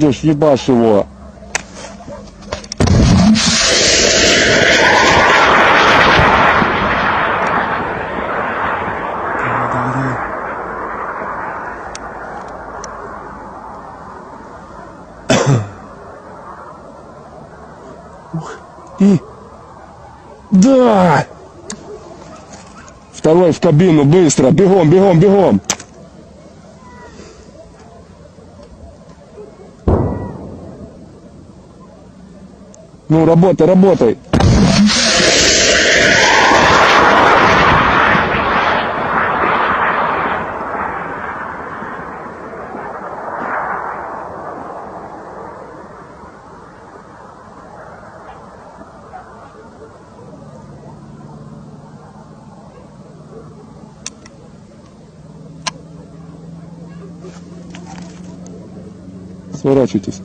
ждешь, ебашь его. И... Да! Второй в кабину, быстро, бегом, бегом, бегом! Ну, работай, работай! Сворачивайтесь.